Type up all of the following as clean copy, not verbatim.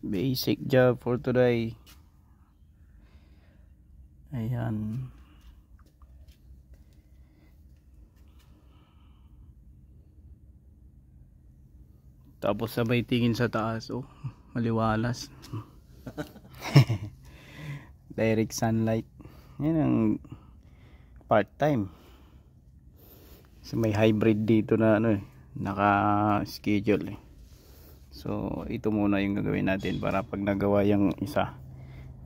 Basic job for today. Ayan. Tapos sabay tingin sa taas. Oh, maliwalas. Direct sunlight. Yan ang part-time. So may hybrid dito na ano naka-schedule. So ito muna yung gagawin natin para pag nagawa yung isa,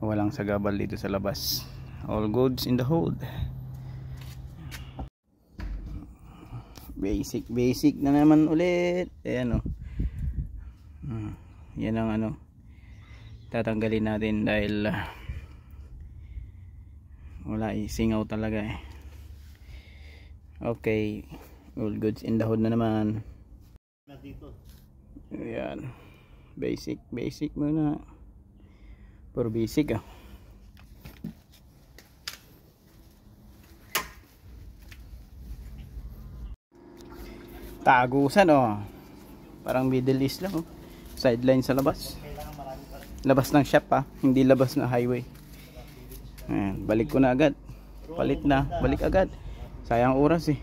walang sagabal dito sa labas. All goods in the hold. Basic na naman ulit. Ayan o. Yan ang tatanggalin natin dahil wala, singaw talaga eh. Okay, all goods in the hood na naman. Ayan, basic muna. Puro basic ah. Tagusan oh, parang Middle East lang oh. Sideline sa labas, labas ng shop ah, hindi labas na highway. Ayan, balik ko na agad, palit na, balik agad. Sayang oras eh,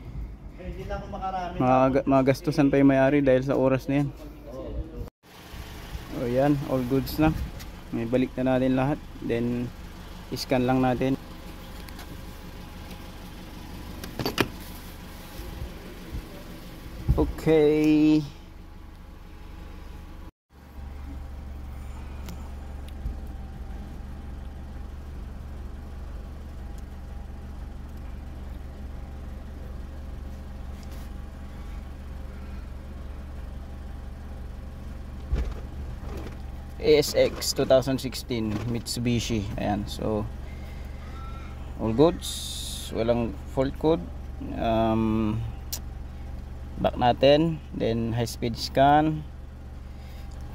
magastusan pa yung may-ari dahil sa oras na yan. O yan, all goods na. May balik na natin lahat, then scan lang natin. Okay, ASX 2016 Mitsubishi. Ayan, so all goods, walang fault code. Back natin, then high speed scan,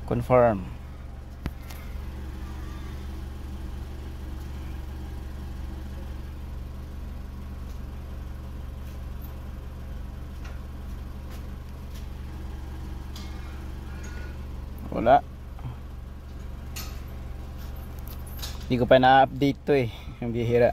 confirm. Wala. Hindi ko pa na-update to eh, yung bihira.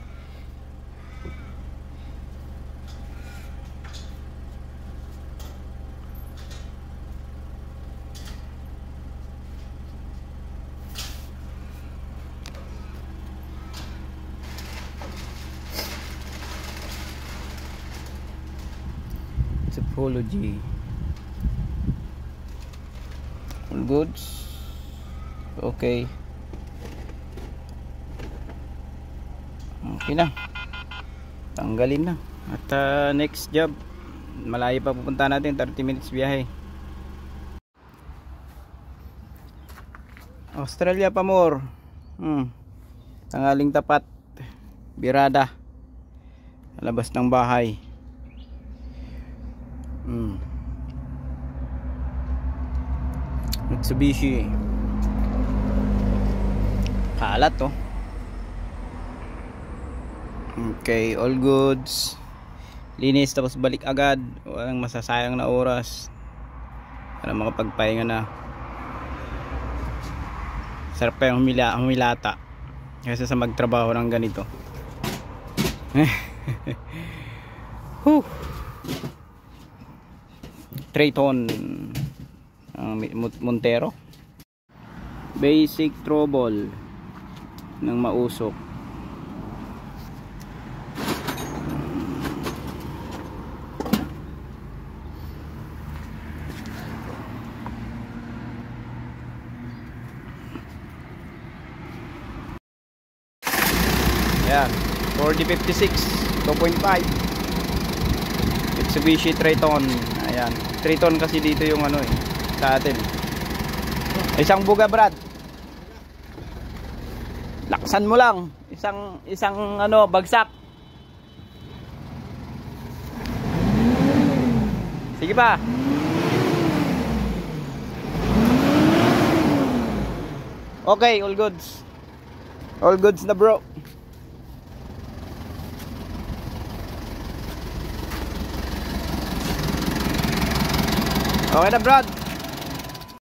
Topology, all goods, okay. Okay na, tanggalin na. At next job, malayo pa pupunta natin, 30 minutes biyahe. Australia pa more. Tanghaling tapat, birada, labas ng bahay. Mitsubishi, kalat to. Okay, all goods, linis, tapos balik agad, walang masasayang na oras para makapagpahinga na. Sarap pa yung humilata kaysa sa magtrabaho ng ganito. Trayton Montero. Basic trouble ng mausok. Ayan, 4056 2.5 Mitsubishi Trayton. Ayan, Trayton kasi dito yung sa atin. Isang buga, Brad. Laksan mo lang. Isang bagsak. Sige pa. Okay, all goods. All goods na, bro. Okay na, Brad.